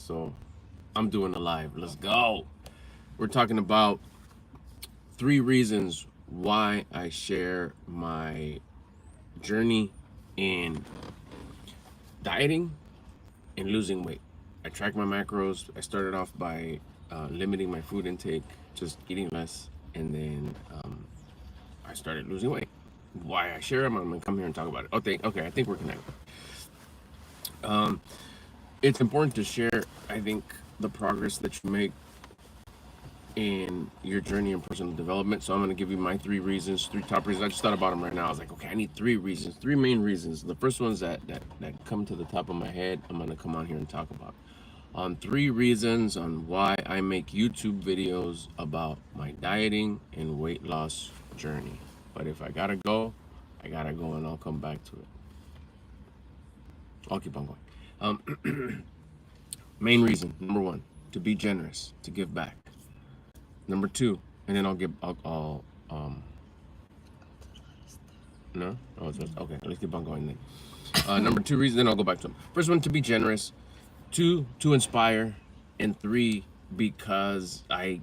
So I'm doing a live. Let's go. We're talking about 3 reasons why I share my journey in dieting and losing weight. I track my macros. I started off by limiting my food intake, just eating less, and then I started losing weight. Why I share them, I'm gonna come here and talk about it. Okay, I think we're connected. It's important to share, I think, the progress that you make in your journey in personal development. So I'm going to give you my 3 reasons, 3 top reasons. I just thought about them right now. I was like, okay, I need 3 reasons, 3 main reasons. The first ones that come to the top of my head, I'm going to come on here and talk about. On 3 reasons on why I make YouTube videos about my dieting and weight loss journey. But if I gotta go, I gotta go, and I'll come back to it. I'll keep on going. Main reason, number 1, to be generous, to give back. Number 2, and then I'll no? Oh, okay, let's keep on going then. Number 2 reason, then I'll go back to them. First one, to be generous. 2, to inspire. And 3, because I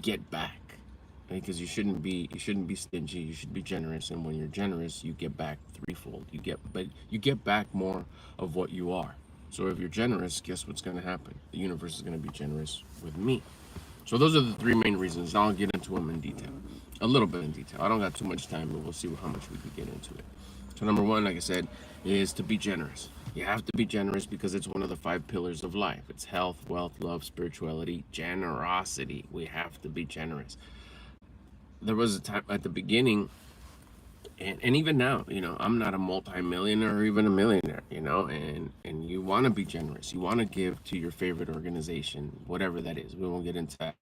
get back. Because you shouldn't be stingy. You should be generous, and when you're generous, you get back threefold. You get back more of what you are. So if you're generous, guess what's going to happen? The universe is going to be generous with me. So those are the 3 main reasons. I'll get into them in detail, a little bit in detail. I don't got too much time, but we'll see how much we can get into it. So number 1, like I said, is to be generous. You have to be generous because it's one of the 5 pillars of life. It's health, wealth, love, spirituality, generosity. We have to be generous. There was a time at the beginning, and even now, I'm not a multi-millionaire or even a millionaire, and you want to be generous. You want to give to your favorite organization, whatever that is. We won't get into that.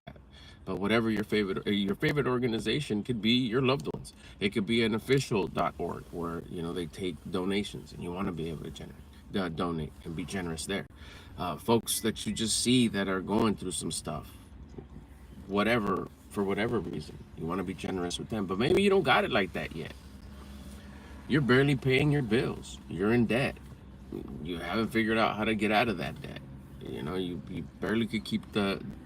But whatever your favorite organization could be, your loved ones. It could be an official.org where, they take donations, and you want to be able to donate and be generous there. Folks that you just see that are going through some stuff, for whatever reason, you want to be generous with them. But maybe you don't got it like that yet. You're barely paying your bills. You're in debt. You haven't figured out how to get out of that debt. You barely could keep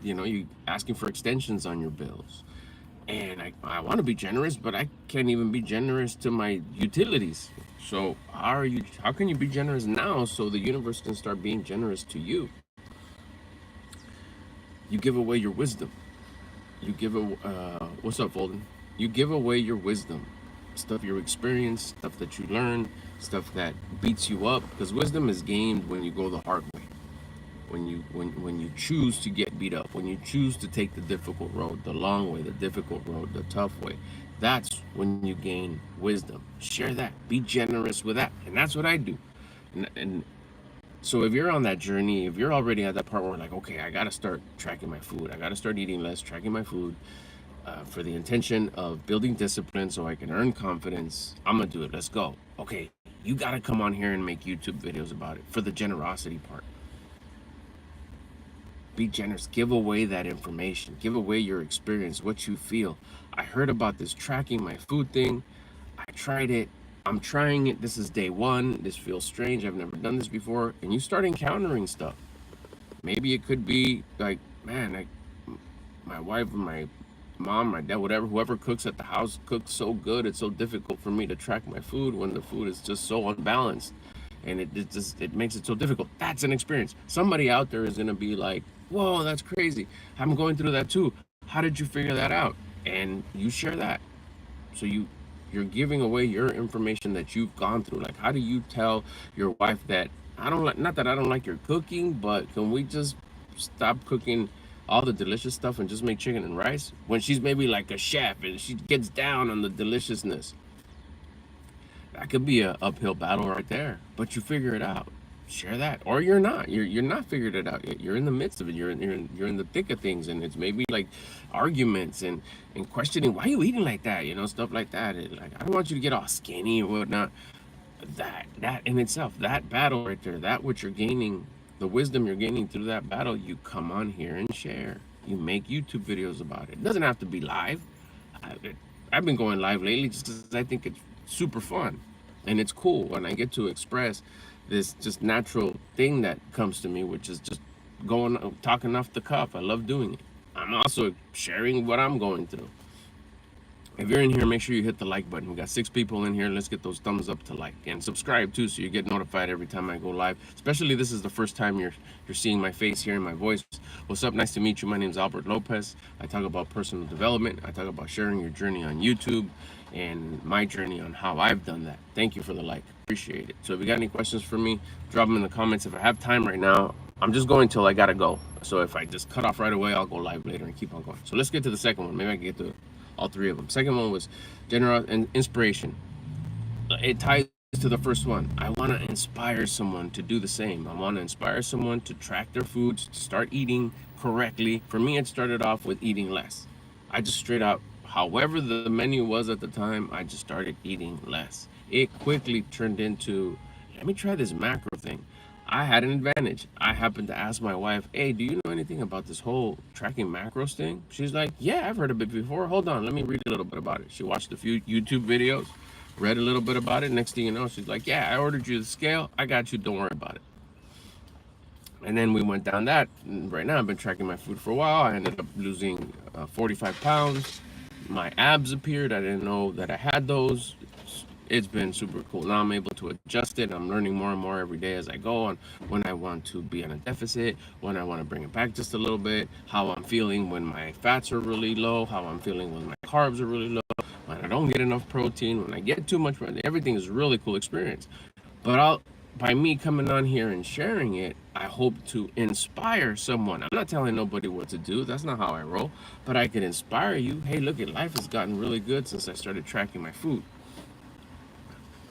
you asking for extensions on your bills. And I want to be generous, but I can't even be generous to my utilities. So how can you be generous now so the universe can start being generous to you? You give away your wisdom. You give what's up, Folden? You give away your wisdom, stuff you experience, stuff that you learn, stuff that beats you up. Because wisdom is gained when you go the hard way, when you choose to get beat up, when you choose to take the difficult road, the long way, the difficult road, the tough way. That's when you gain wisdom. Share that. Be generous with that, and that's what I do. And so if you're on that journey, if you're already at that part where like, okay, I got to start tracking my food. I got to start eating less, tracking my food for the intention of building discipline so I can earn confidence. I'm going to do it. Let's go. Okay, you got to come on here and make YouTube videos about it for the generosity part. Be generous. Give away that information. Give away your experience, what you feel. I heard about this tracking my food thing. I tried it. I'm trying it. This is day 1. This feels strange. I've never done this before. And you start encountering stuff. Maybe it could be like, man, my wife, my mom, my dad, whoever cooks at the house cooks so good. It's so difficult for me to track my food when the food is just so unbalanced. And it makes it so difficult. That's an experience. Somebody out there is going to be like, whoa, that's crazy. I'm going through that too. How did you figure that out? And you share that. So you're giving away your information that you've gone through. Like, how do you tell your wife that not that I don't like your cooking, but can we just stop cooking all the delicious stuff and just make chicken and rice? When she's maybe like a chef and she gets down on the deliciousness. That could be an uphill battle right there, but you figure it out. Share that, or you're not. You're not figured it out yet. You're in the midst of it. You're in the thick of things, and it's maybe like arguments and questioning why are you eating like that, stuff like that. Like, I don't want you to get all skinny or whatnot. That in itself, that battle right there, that what you're gaining, the wisdom you're gaining through that battle, you come on here and share. You make YouTube videos about it. It doesn't have to be live. I've been going live lately just because I think it's super fun, and it's cool when I get to express this just natural thing that comes to me, which is just talking off the cuff. I love doing it. I'm also sharing what I'm going through. If you're in here, make sure you hit the like button. We got 6 people in here. Let's get those thumbs up to like and subscribe too, so you get notified every time I go live. Especially this is the first time you're seeing my face, hearing my voice. What's up? Nice to meet you. My name is Albert Lopez. I talk about personal development. I talk about sharing your journey on YouTube and my journey on how I've done that. Thank you for the like. Appreciate it. So if you got any questions for me, drop them in the comments. If I have time right now, I'm just going till I gotta go. So if I just cut off right away, I'll go live later and keep on going. So let's get to the second one. Maybe I can get to all 3 of them. Second one was generosity and inspiration. It ties to the first one. I want to inspire someone to do the same. I want to inspire someone to track their foods, to start eating correctly. For me, it started off with eating less. I just straight out, however the menu was at the time, I just started eating less. It quickly turned into, let me try this macro thing. I had an advantage. I happened to ask my wife, hey, do you know anything about this whole tracking macros thing? She's like, yeah, I've heard of it before. Hold on, let me read a little bit about it. She watched a few YouTube videos, read a little bit about it. Next thing you know, she's like, yeah, I ordered you the scale. I got you. Don't worry about it. And then we went down that. And right now, I've been tracking my food for a while. I ended up losing 45 pounds. My abs appeared. I didn't know that I had those. It's been super cool. Now I'm able to adjust it. I'm learning more and more every day as I go on when I want to be on a deficit, when I want to bring it back just a little bit, how I'm feeling when my fats are really low, how I'm feeling when my carbs are really low, when I don't get enough protein, when I get too much protein. Everything is a really cool experience. But by me coming on here and sharing it, I hope to inspire someone. I'm not telling nobody what to do. That's not how I roll. But I can inspire you. Hey, look, life has gotten really good since I started tracking my food.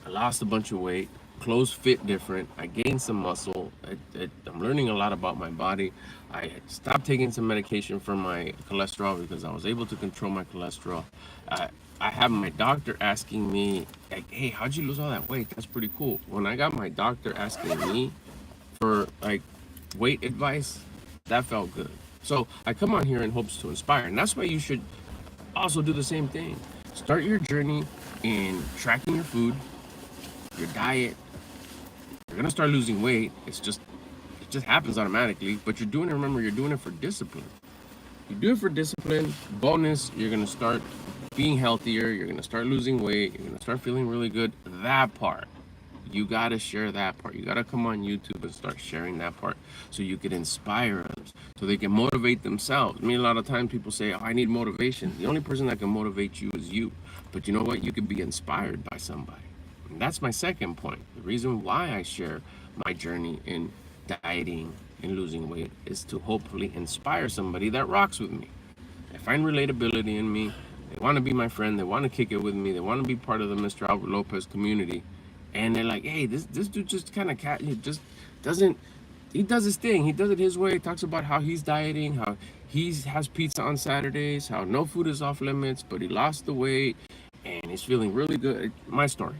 I lost a bunch of weight, clothes fit different, I gained some muscle, I'm learning a lot about my body. I stopped taking some medication for my cholesterol because I was able to control my cholesterol. I have my doctor asking me, like, hey, how'd you lose all that weight? That's pretty cool. When I got my doctor asking me for like weight advice, that felt good. So I come on here in hopes to inspire, and that's why you should also do the same thing. Start your journey in tracking your food, your diet. You're gonna start losing weight. It just happens automatically. But you're doing it. Remember, you're doing it for discipline. You do it for discipline. Bonus, you're gonna start being healthier. You're gonna start losing weight. You're gonna start feeling really good. That part, you gotta share that part. You gotta come on YouTube and start sharing that part so you can inspire others, so they can motivate themselves. I mean, a lot of times people say, "Oh, I need motivation." The only person that can motivate you is you. But you know what? You can be inspired by somebody. And that's my second point. The reason why I share my journey in dieting and losing weight is to hopefully inspire somebody that rocks with me. They find relatability in me. They want to be my friend. They want to kick it with me. They want to be part of the Mr. Albert Lopez community. And they're like, hey, this dude just kind of he just doesn't, he does his thing. He does it his way. He talks about how he's dieting, how he has pizza on Saturdays, how no food is off limits, but he lost the weight and he's feeling really good. My story.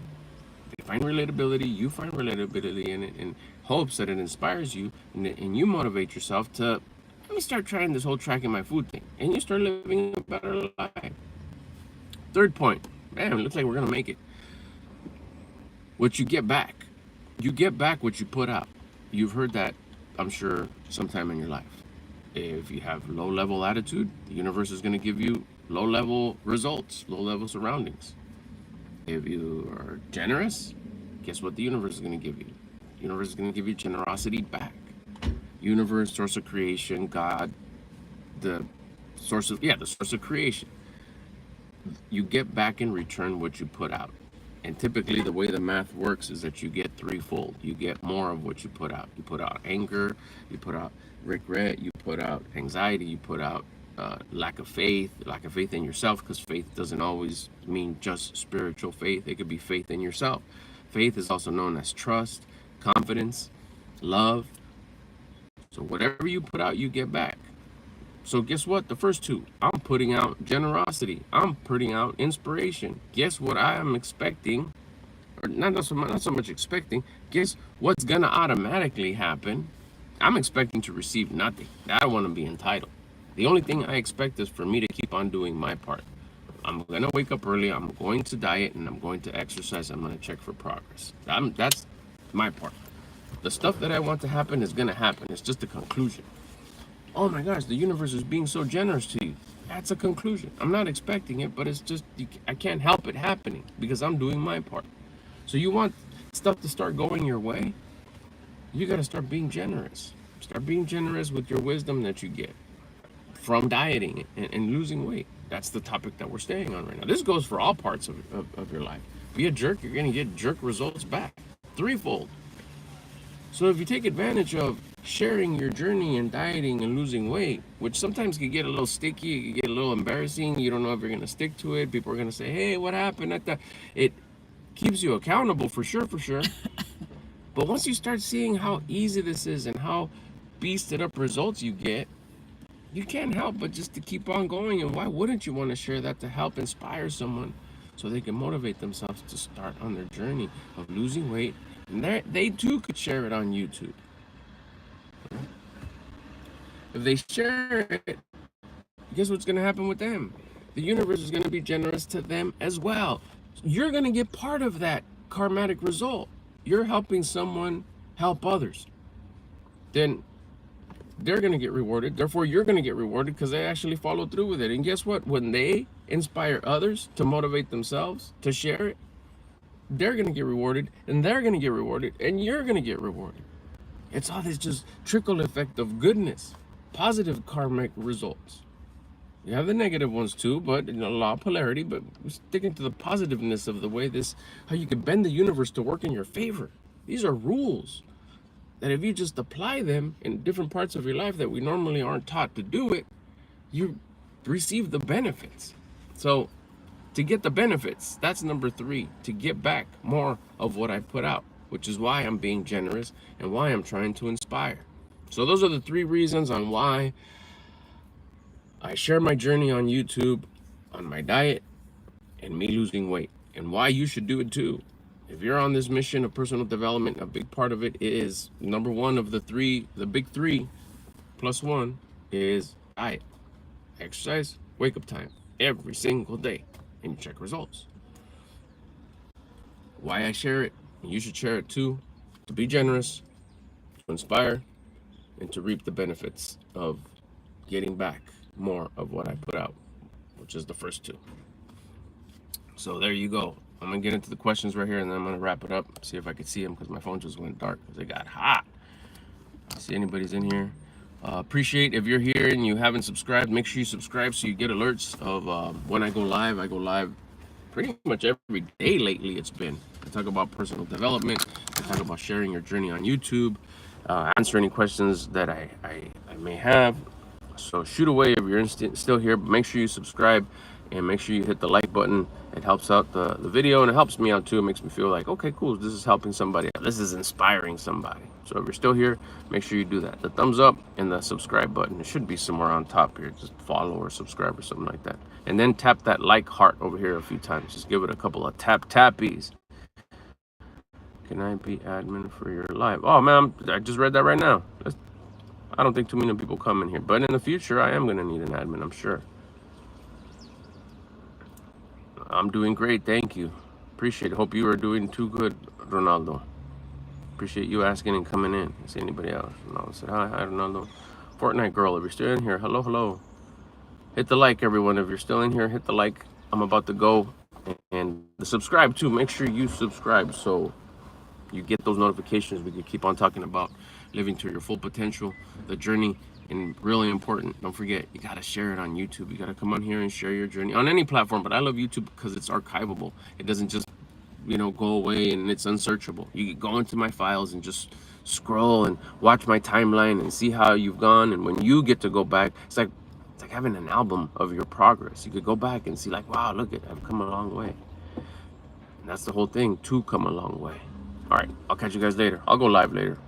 They find relatability, you find relatability in it, in hopes that it inspires you, and you motivate yourself to, let me start trying this whole tracking my food thing, and you start living a better life. Third point, man, it looks like we're gonna make it. What you get back what you put out. You've heard that, I'm sure, sometime in your life. If you have low-level attitude, the universe is gonna give you low-level results, low-level surroundings. If you are generous, guess what the universe is going to give you? The universe is going to give you generosity back. Universe, source of creation, God, the source of creation. You get back in return what you put out. And typically the way the math works is that you get threefold. You get more of what you put out. You put out anger, you put out regret, you put out anxiety, you put out lack of faith in yourself, because faith doesn't always mean just spiritual faith. It could be faith in yourself. Faith is also known as trust, confidence, love. So whatever you put out, you get back. So guess what? The first two, I'm putting out generosity. I'm putting out inspiration. Guess what I am expecting, or not so much expecting, guess what's gonna automatically happen? I'm expecting to receive nothing. I don't want to be entitled. The only thing I expect is for me to keep on doing my part. I'm going to wake up early, I'm going to diet, and I'm going to exercise. I'm going to check for progress. That's my part. The stuff that I want to happen is going to happen. It's just a conclusion. oh my gosh, the universe is being so generous to you. That's a conclusion. I'm not expecting it, but it's just, I can't help it happening because I'm doing my part. So you want stuff to start going your way? You got to start being generous. Start being generous with your wisdom that you get from dieting and losing weight. That's the topic that we're staying on right now. This goes for all parts of your life. Be a jerk, you're going to get jerk results back threefold. So if you take advantage of sharing your journey in dieting and losing weight, which sometimes can get a little sticky, it can get a little embarrassing, you don't know if you're going to stick to it. People are going to say, hey, what happened at that? It keeps you accountable for sure, for sure. But once you start seeing how easy this is and how beasted up results you get, you can't help but just to keep on going. And why wouldn't you want to share that to help inspire someone so they can motivate themselves to start on their journey of losing weight? And they too could share it on YouTube. If they share it, guess what's going to happen with them? The universe is going to be generous to them as well. You're going to get part of that karmatic result. You're helping someone help others. Then they're going to get rewarded. Therefore, you're going to get rewarded because they actually follow through with it. And guess what? When they inspire others to motivate themselves to share it, they're going to get rewarded, and they're going to get rewarded, and you're going to get rewarded. It's all this just trickle effect of goodness, positive karmic results. You have the negative ones too, but a law of polarity, but we're sticking to the positiveness of the way this, how you can bend the universe to work in your favor. These are rules that if you just apply them in different parts of your life that we normally aren't taught to do it, you receive the benefits. So to get the benefits, that's number 3, to get back more of what I put out, which is why I'm being generous and why I'm trying to inspire. So those are the 3 reasons on why I share my journey on YouTube, on my diet, and me losing weight, and why you should do it too. If you're on this mission of personal development, a big part of it is, number 1 of the 3, the big 3 plus 1 is diet, exercise, wake up time, every single day, and you check results. Why I share it, and you should share it too, to be generous, to inspire, and to reap the benefits of getting back more of what I put out, which is the first 2. So there you go. I'm gonna get into the questions right here, and then I'm gonna wrap it up. See if I can see them because my phone just went dark because it got hot. See anybody's in here? Appreciate if you're here and you haven't subscribed. Make sure you subscribe so you get alerts of when I go live. I go live pretty much every day lately. It's been. I talk about personal development. I talk about sharing your journey on YouTube. Answer any questions that I may have. So shoot away if you're still here. But make sure you subscribe and make sure you hit the like button. It helps out the video, and it helps me out too. It makes me feel like, okay, cool, this is helping somebody out. This is inspiring somebody. So if you're still here, make sure you do that. The thumbs up and the subscribe button, it should be somewhere on top here. Just follow or subscribe or something like that. And then tap that like heart over here a few times. Just give it a couple of tappies. Can I be admin for your live? Oh man, I just read that right now. I don't think too many people come in here, but in the future I am gonna need an admin, I'm sure. I'm doing great, thank you. Appreciate it. Hope you are doing too good, Ronaldo. Appreciate you asking and coming in. See anybody else? Ronaldo said hi, Ronaldo. Fortnite girl, if you're still in here, hello. Hit the like, everyone. If you're still in here, hit the like. I'm about to go, and the subscribe too. Make sure you subscribe so you get those notifications. We can keep on talking about living to your full potential, the journey. And really important, don't forget, you gotta share it on YouTube. You gotta come on here and share your journey on any platform, but I love YouTube because it's archivable. It doesn't just, go away and it's unsearchable. You can go into my files and just scroll and watch my timeline and see how you've gone. And when you get to go back, it's like having an album of your progress. You could go back and see like, wow, look at, I've come a long way. And that's the whole thing, to come a long way. All right, I'll catch you guys later. I'll go live later.